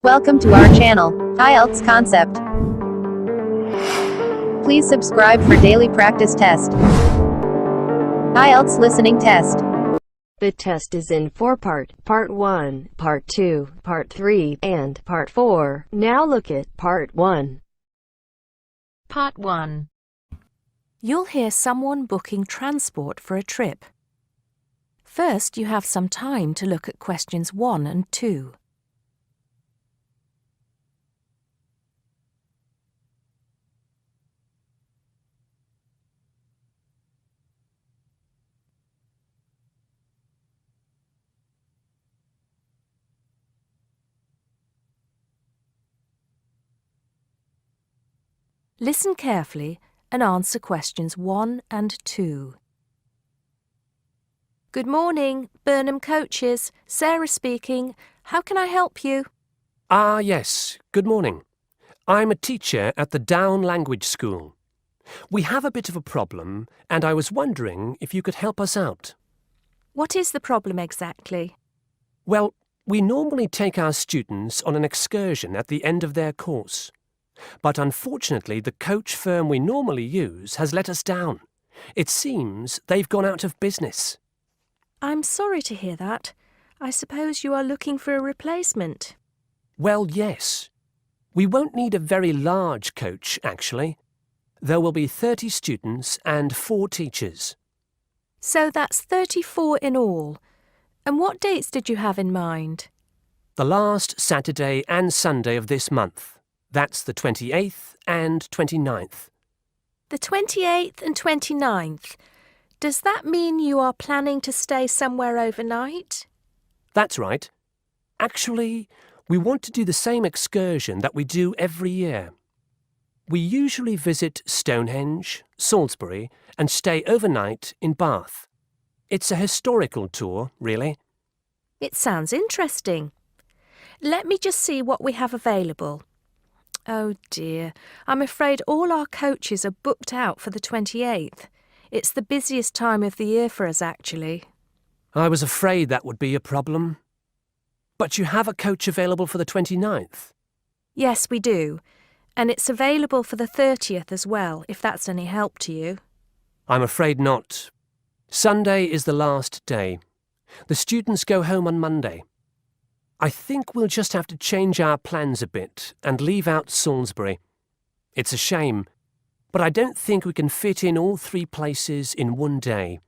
Welcome to our channel, Ielts Concept. Please subscribe for daily practice test. Ielts listening test. The test is in 4-part, Part 1, Part 2, Part 3, and Part 4. Now look at Part 1. Part 1. You'll hear someone booking transport for a trip. First, you have some time to look at questions 1 and 2. Listen carefully and answer questions 1 and 2. Good morning, Burnham Coaches. Sarah speaking. How can I help you? Yes. Good morning. I'm a teacher at the Down Language School. We have a bit of a problem, and I was wondering if you could help us out. What is the problem exactly? Well, we normally take our students on an excursion at the end of their course. But unfortunately, the coach firm we normally use has let us down. It seems they've gone out of business. I'm sorry to hear that. I suppose you are looking for a replacement. Well, yes. We won't need a very large coach, actually. There will be 30 students and 4 teachers. So that's 34 in all. And what dates did you have in mind? The last Saturday and Sunday of this month. That's the 28th and 29th. The 28th and 29th. Does that mean you are planning to stay somewhere overnight? That's right. Actually, we want to do the same excursion that we do every year. We usually visit Stonehenge, Salisbury, and stay overnight in Bath. It's a historical tour, really. It sounds interesting. Let me just see what we have available. Oh dear, I'm afraid all our coaches are booked out for the 28th. It's the busiest time of the year for us, actually. I was afraid that would be a problem. But you have a coach available for the 29th? Yes, we do. And it's available for the 30th as well, if that's any help to you. I'm afraid not. Sunday is the last day. The students go home on Monday. I think we'll just have to change our plans a bit and leave out Salisbury. It's a shame, but I don't think we can fit in all 3 places in one day.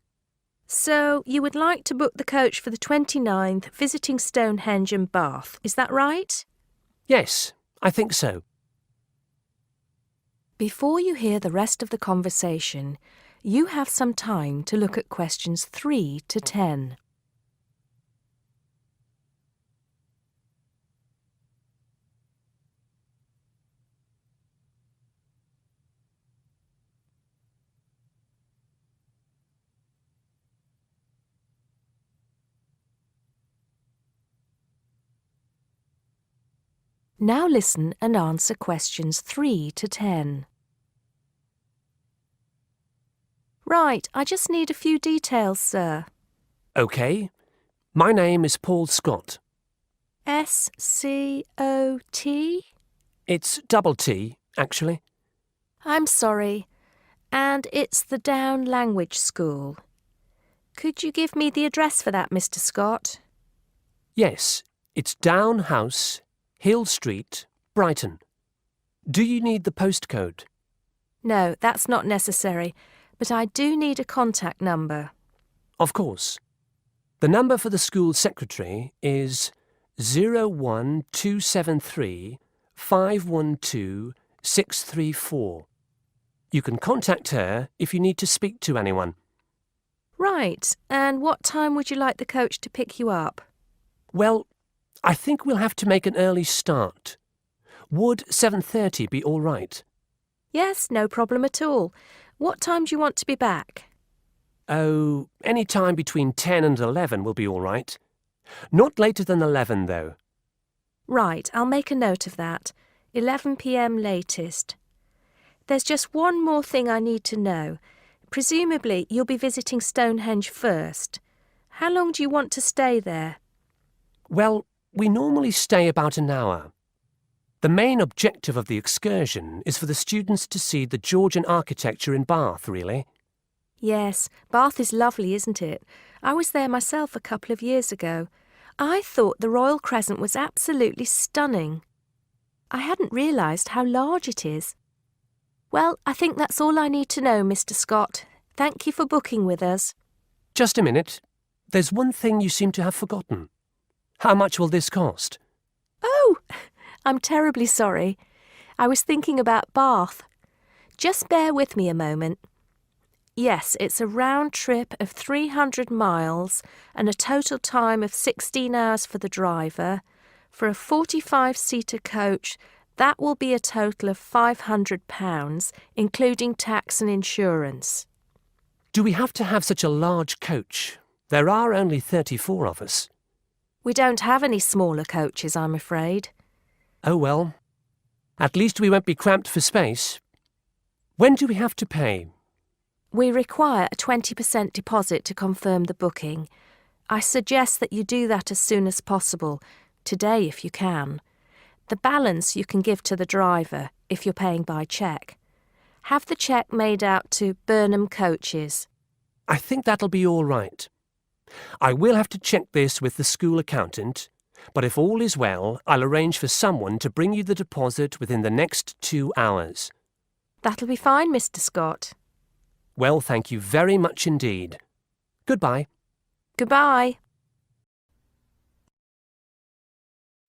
So, you would like to book the coach for the 29th, visiting Stonehenge and Bath, is that right? Yes, I think so. Before you hear the rest of the conversation, you have some time to look at questions 3 to 10. Now listen and answer questions 3 to 10. Right, I just need a few details, sir. OK. My name is Paul Scott. S-C-O-T? It's double T, actually. I'm sorry. And it's the Down Language School. Could you give me the address for that, Mr. Scott? Yes, it's Down House, Hill Street, Brighton. Do you need the postcode? No, that's not necessary, but I do need a contact number. Of course. The number for the school secretary is 01273 512 634. You can contact her if you need to speak to anyone. Right, and what time would you like the coach to pick you up? Well, I think we'll have to make an early start. Would 7:30 be all right? Yes, no problem at all. What time do you want to be back? Oh, any time between 10 and 11 will be all right. Not later than 11, though. Right, I'll make a note of that. 11 p.m. latest. There's just one more thing I need to know. Presumably, you'll be visiting Stonehenge first. How long do you want to stay there? Well, we normally stay about an hour. The main objective of the excursion is for the students to see the Georgian architecture in Bath, really. Yes, Bath is lovely, isn't it? I was there myself a couple of years ago. I thought the Royal Crescent was absolutely stunning. I hadn't realised how large it is. Well, I think that's all I need to know, Mr. Scott. Thank you for booking with us. Just a minute. There's one thing you seem to have forgotten. How much will this cost? Oh, I'm terribly sorry. I was thinking about Bath. Just bear with me a moment. Yes, it's a round trip of 300 miles and a total time of 16 hours for the driver. For a 45-seater coach, that will be a total of £500, including tax and insurance. Do we have to have such a large coach? There are only 34 of us. We don't have any smaller coaches, I'm afraid. Oh well. At least we won't be cramped for space. When do we have to pay? We require a 20% deposit to confirm the booking. I suggest that you do that as soon as possible, today if you can. The balance you can give to the driver if you're paying by cheque. Have the cheque made out to Burnham Coaches. I think that'll be all right. I will have to check this with the school accountant, but if all is well, I'll arrange for someone to bring you the deposit within the next 2 hours. That'll be fine, Mr. Scott. Well, thank you very much indeed. Goodbye. Goodbye.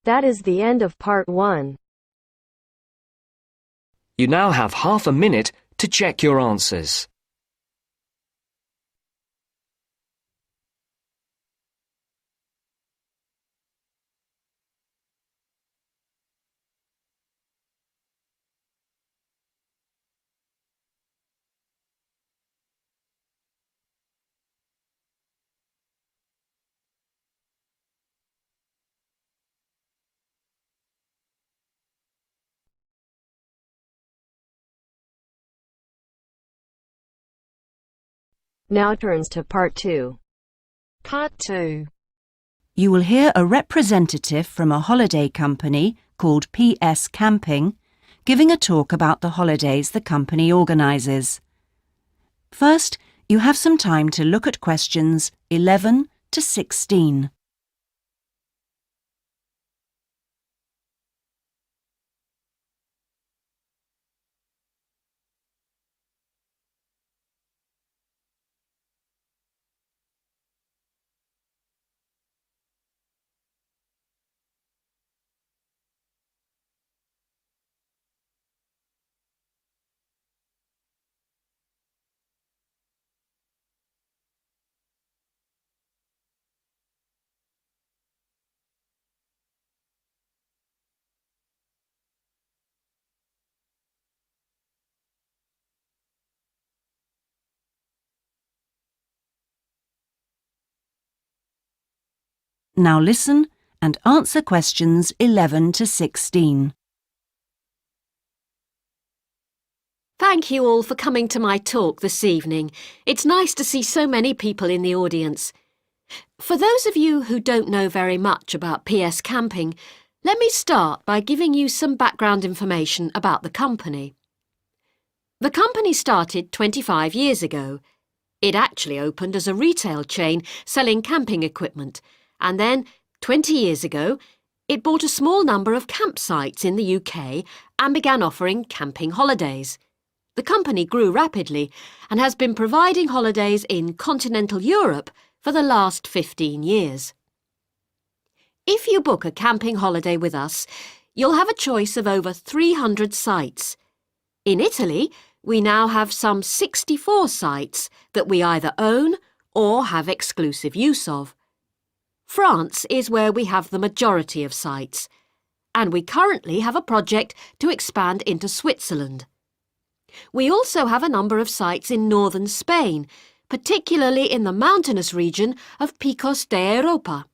That is the end of part 1. You now have half a minute to check your answers. Now turns to part 2. Part 2. You will hear a representative from a holiday company called PS Camping giving a talk about the holidays the company organises. First, you have some time to look at questions 11 to 16. Now listen and answer questions 11 to 16. Thank you all for coming to my talk this evening. It's nice to see so many people in the audience. For those of you who don't know very much about PS Camping, let me start by giving you some background information about the company. The company started 25 years ago. It actually opened as a retail chain selling camping equipment, and then, 20 years ago, it bought a small number of campsites in the UK and began offering camping holidays. The company grew rapidly and has been providing holidays in continental Europe for the last 15 years. If you book a camping holiday with us, you'll have a choice of over 300 sites. In Italy, we now have some 64 sites that we either own or have exclusive use of. France is where we have the majority of sites, and we currently have a project to expand into Switzerland. We also have a number of sites in northern Spain, particularly in the mountainous region of Picos de Europa.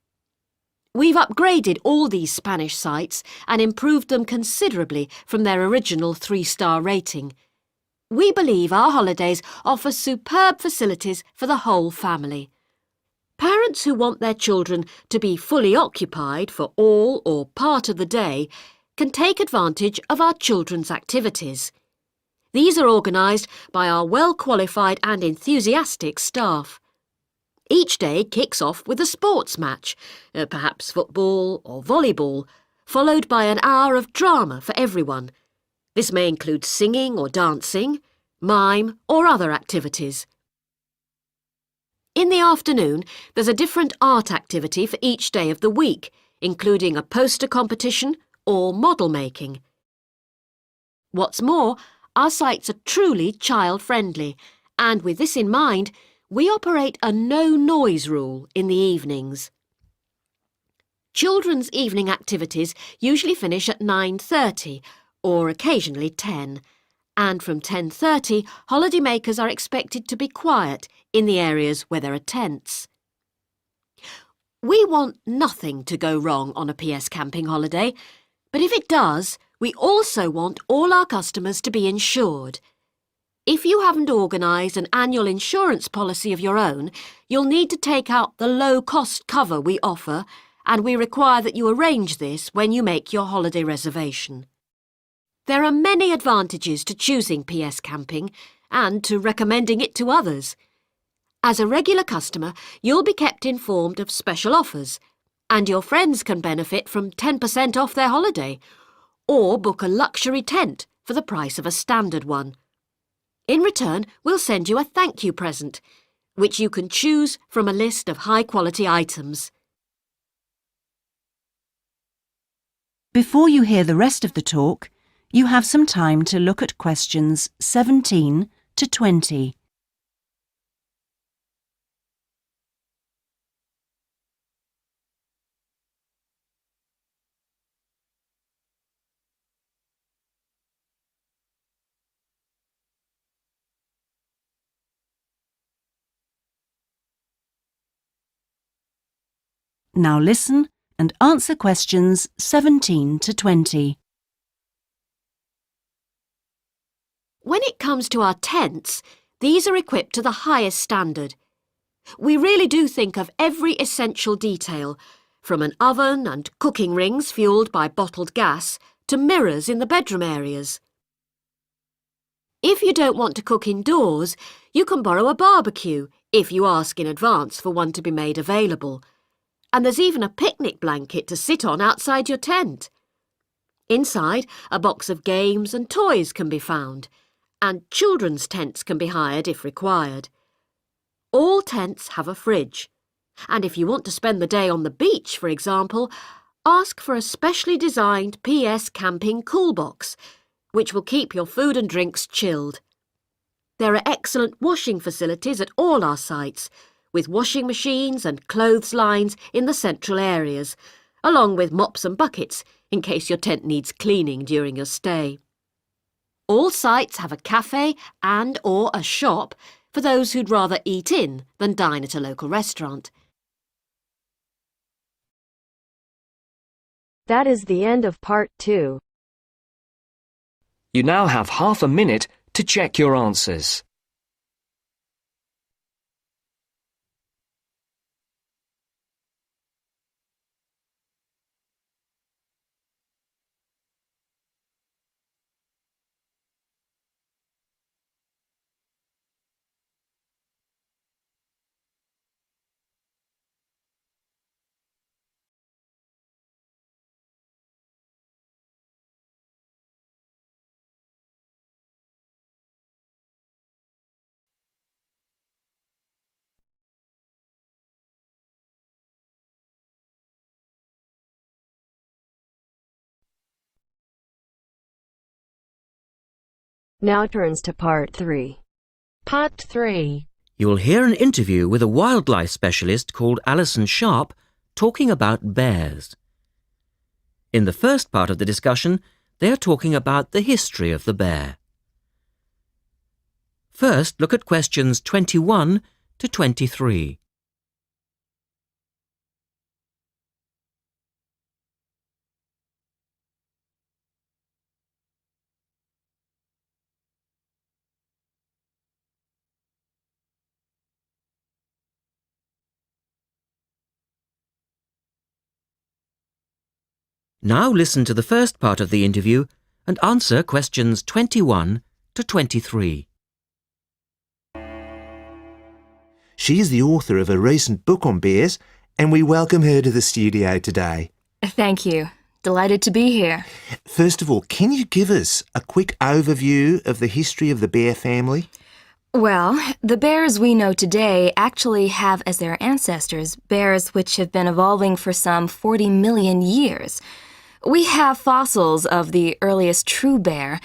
We've upgraded all these Spanish sites and improved them considerably from their original 3-star rating. We believe our holidays offer superb facilities for the whole family. Parents who want their children to be fully occupied for all or part of the day can take advantage of our children's activities. These are organised by our well-qualified and enthusiastic staff. Each day kicks off with a sports match, perhaps football or volleyball, followed by an hour of drama for everyone. This may include singing or dancing, mime or other activities. In the afternoon, there's a different art activity for each day of the week, including a poster competition or model making. What's more, our sites are truly child-friendly, and with this in mind, we operate a no-noise rule in the evenings. Children's evening activities usually finish at 9:30 or occasionally 10, and from 10:30 holidaymakers are expected to be quiet in the areas where there are tents. We want nothing to go wrong on a PS camping holiday, but if it does, we also want all our customers to be insured. If you haven't organised an annual insurance policy of your own, you'll need to take out the low-cost cover we offer, and we require that you arrange this when you make your holiday reservation. There are many advantages to choosing PS Camping and to recommending it to others. As a regular customer, you'll be kept informed of special offers, and your friends can benefit from 10% off their holiday, or book a luxury tent for the price of a standard one. In return, we'll send you a thank you present, which you can choose from a list of high-quality items. Before you hear the rest of the talk, you have some time to look at questions 17 to 20. Now listen and answer questions 17 to 20. When it comes to our tents, these are equipped to the highest standard. We really do think of every essential detail, from an oven and cooking rings fuelled by bottled gas to mirrors in the bedroom areas. If you don't want to cook indoors, you can borrow a barbecue if you ask in advance for one to be made available. And there's even a picnic blanket to sit on outside your tent. Inside, a box of games and toys can be found, and children's tents can be hired if required. All tents have a fridge, and if you want to spend the day on the beach, for example, ask for a specially designed PS Camping cool box, which will keep your food and drinks chilled. There are excellent washing facilities at all our sites, with washing machines and clothes lines in the central areas, along with mops and buckets in case your tent needs cleaning during your stay. All sites have a cafe and/or a shop for those who'd rather eat in than dine at a local restaurant. That is the end of part 2. You now have half a minute to check your answers. Now turns to part 3. Part 3. You will hear an interview with a wildlife specialist called Alison Sharp talking about bears. In the first part of the discussion, they are talking about the history of the bear. First, look at questions 21 to 23. Now listen to the first part of the interview and answer questions 21 to 23. She is the author of a recent book on bears, and we welcome her to the studio today. Thank you. Delighted to be here. First of all, can you give us a quick overview of the history of the bear family? Well, the bears we know today actually have as their ancestors bears which have been evolving for some 40 million years. We have fossils of the earliest true bear,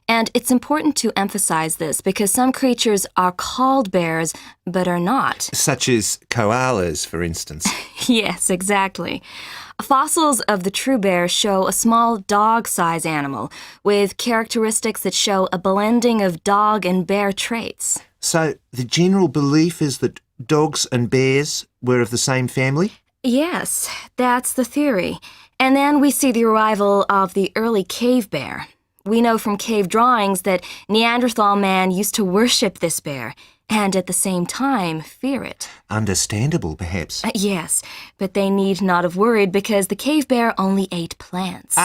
and it's important to emphasize this because some creatures are called bears but are not. Such as koalas, for instance. Yes, exactly. Fossils of the true bear show a small dog-size animal with characteristics that show a blending of dog and bear traits. So the general belief is that dogs and bears were of the same family? Yes, that's the theory. And then we see the arrival of the early cave bear. We know from cave drawings that Neanderthal man used to worship this bear and at the same time fear it. Understandable, perhaps. Yes, but they need not have worried because the cave bear only ate plants.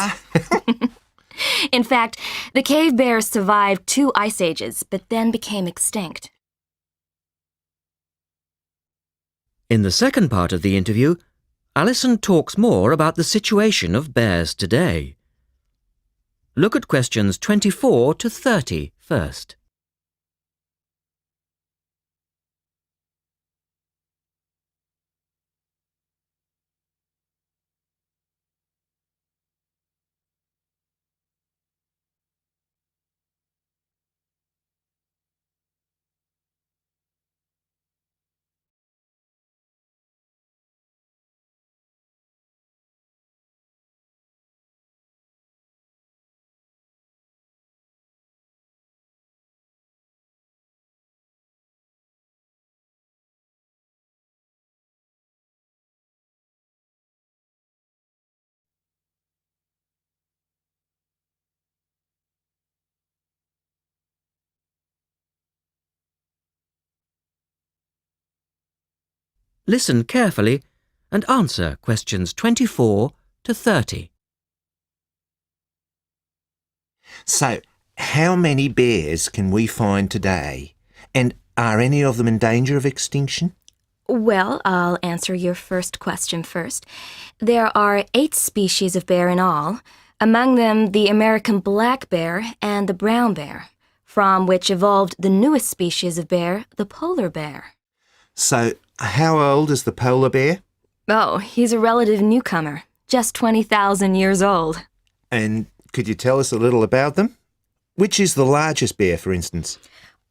In fact, the cave bear survived 2 ice ages, but then became extinct. In the second part of the interview, Alison talks more about the situation of bears today. Look at questions 24 to 30 first. Listen carefully and answer questions 24 to 30. So, how many bears can we find today? And are any of them in danger of extinction? Well, I'll answer your first question first. There are 8 species of bear in all, among them the American black bear and the brown bear, from which evolved the newest species of bear, the polar bear. So, how old is the polar bear? Oh, he's a relative newcomer, just 20,000 years old. And could you tell us a little about them? Which is the largest bear, for instance?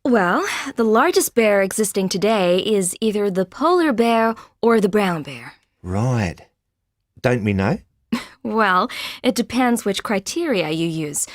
Well, the largest bear existing today is either the polar bear or the brown bear. Right. Don't we know? Well, it depends which criteria you use.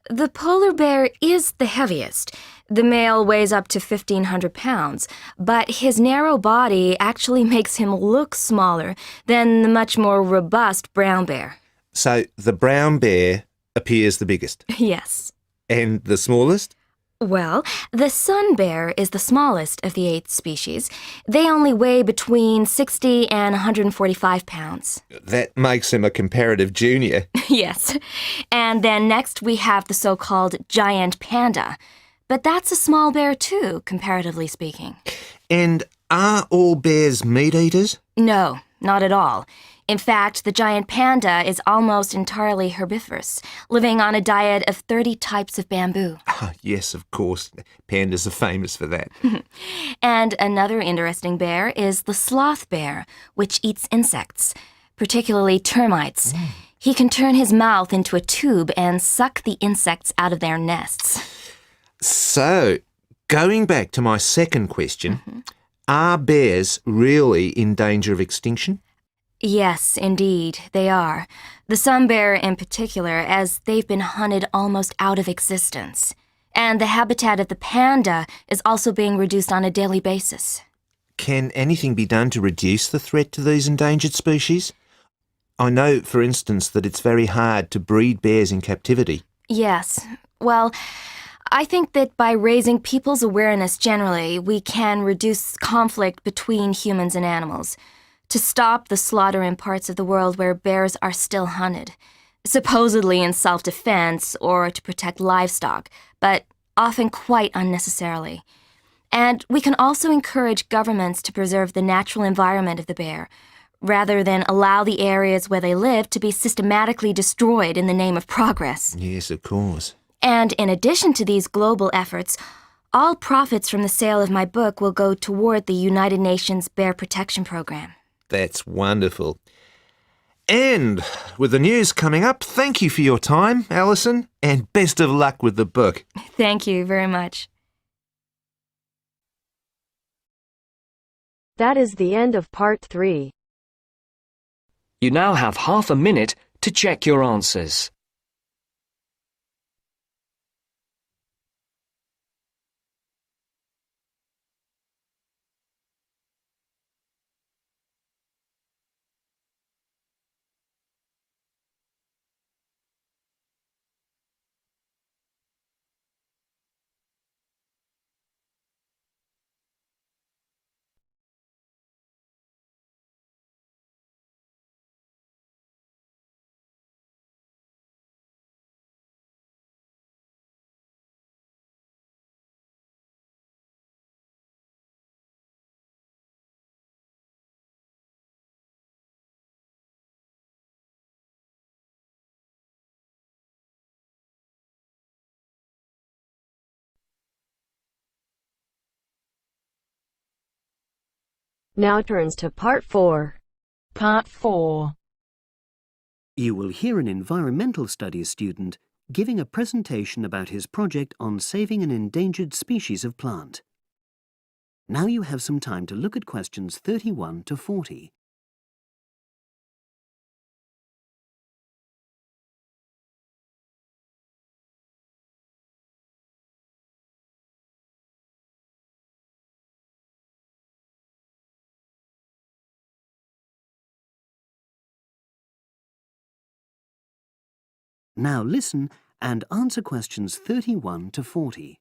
The polar bear is the heaviest. The male weighs up to 1,500 pounds, but his narrow body actually makes him look smaller than the much more robust brown bear. So the brown bear appears the biggest. Yes. And the smallest? Well, the sun bear is the smallest of the 8 species. They only weigh between 60 and 145 pounds. That makes him a comparative junior. Yes. And then next we have the so-called giant panda. But that's a small bear too, comparatively speaking. And are all bears meat eaters? No, not at all. In fact, the giant panda is almost entirely herbivorous, living on a diet of 30 types of bamboo. Oh, yes, of course. Pandas are famous for that. And another interesting bear is the sloth bear, which eats insects, particularly termites. He can turn his mouth into a tube and suck the insects out of their nests. So, going back to my second question, are bears really in danger of extinction? Yes, indeed, they are. The sun bear in particular, as they've been hunted almost out of existence. And the habitat of the panda is also being reduced on a daily basis. Can anything be done to reduce the threat to these endangered species? I know, for instance, that it's very hard to breed bears in captivity. Yes. Well, I think that by raising people's awareness generally, we can reduce conflict between humans and animals. To stop the slaughter in parts of the world where bears are still hunted. supposedly in self-defense or to protect livestock, but often quite unnecessarily. And we can also encourage governments to preserve the natural environment of the bear, rather than allow the areas where they live to be systematically destroyed in the name of progress. Yes, of course. And in addition to these global efforts, all profits from the sale of my book will go toward the United Nations Bear Protection Program. That's wonderful. And with the news coming up, thank you for your time, Alison, and best of luck with the book. Thank you very much. That is the end of part 3. You now have half a minute to check your answers. Now turns to part 4. Part 4. You will hear an environmental studies student giving a presentation about his project on saving an endangered species of plant. Now you have some time to look at questions 31 to 40. Now listen and answer questions 31 to 40.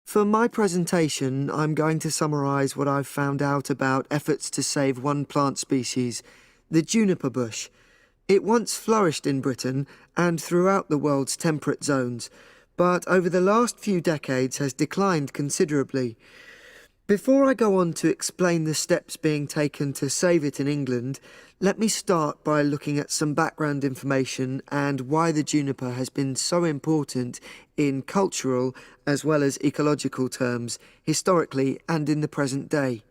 For my presentation, I'm going to summarise what I've found out about efforts to save one plant species, the juniper bush. It once flourished in Britain and throughout the world's temperate zones, but over the last few decades has declined considerably. Before I go on to explain the steps being taken to save it in England, let me start by looking at some background information and why the juniper has been so important in cultural as well as ecological terms, historically and in the present day.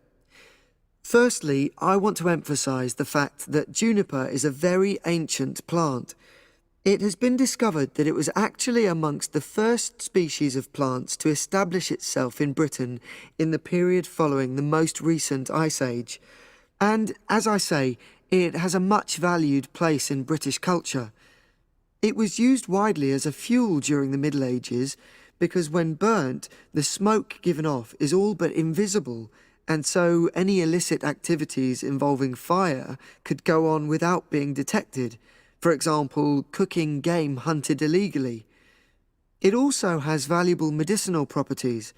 Firstly, I want to emphasise the fact that juniper is a very ancient plant. It has been discovered that it was actually amongst the first species of plants to establish itself in Britain in the period following the most recent Ice Age. And, as I say, it has a much valued place in British culture. It was used widely as a fuel during the Middle Ages because when burnt, the smoke given off is all but invisible, and so any illicit activities involving fire could go on without being detected. For example, cooking game hunted illegally. It also has valuable medicinal properties.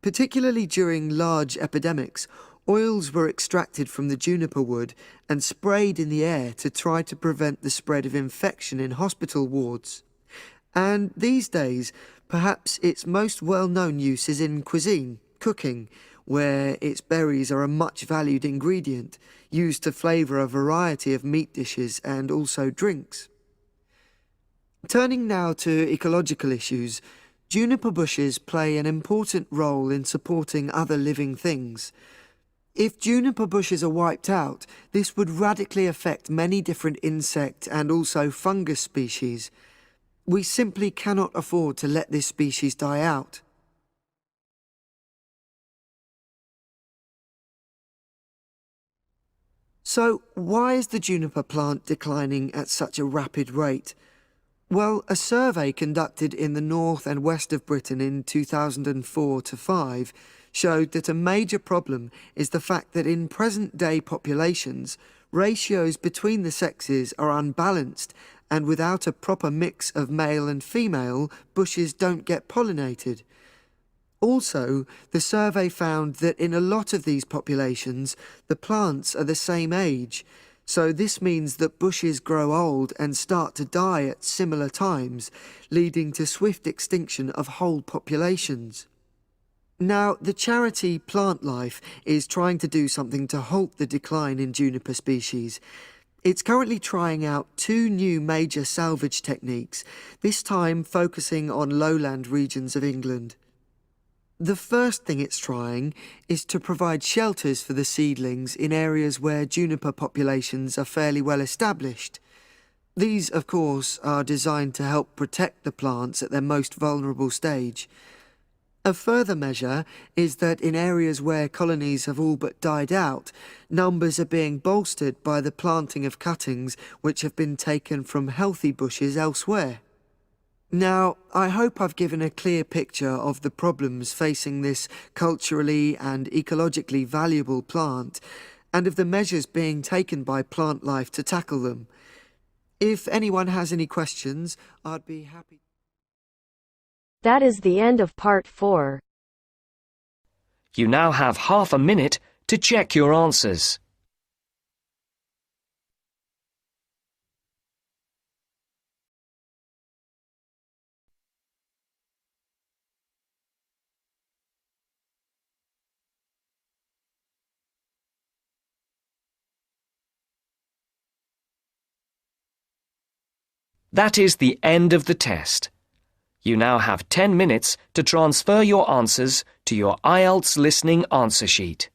Particularly during large epidemics, oils were extracted from the juniper wood and sprayed in the air to try to prevent the spread of infection in hospital wards. And these days, perhaps its most well-known use is in cuisine, cooking, where its berries are a much valued ingredient, used to flavour a variety of meat dishes and also drinks. Turning now to ecological issues, juniper bushes play an important role in supporting other living things. If juniper bushes are wiped out, this would radically affect many different insect and also fungus species. We simply cannot afford to let this species die out. So, why is the juniper plant declining at such a rapid rate? Well, a survey conducted in the north and west of Britain in 2004 to 5 showed that a major problem is the fact that in present-day populations, ratios between the sexes are unbalanced, and without a proper mix of male and female, bushes don't get pollinated. Also, the survey found that in a lot of these populations, the plants are the same age, So this means that bushes grow old and start to die at similar times, leading to swift extinction of whole populations. Now, the charity Plant Life is trying to do something to halt the decline in juniper species. It's currently trying out 2 new major salvage techniques, this time focusing on lowland regions of England. The first thing it's trying is to provide shelters for the seedlings in areas where juniper populations are fairly well established. These, of course, are designed to help protect the plants at their most vulnerable stage. A further measure is that in areas where colonies have all but died out, numbers are being bolstered by the planting of cuttings which have been taken from healthy bushes elsewhere. Now, I hope I've given a clear picture of the problems facing this culturally and ecologically valuable plant, and of the measures being taken by Plant Life to tackle them. If anyone has any questions, I'd be happy. That is the end of part 4. You now have half a minute to check your answers. That is the end of the test. You now have 10 minutes to transfer your answers to your Ielts listening answer sheet.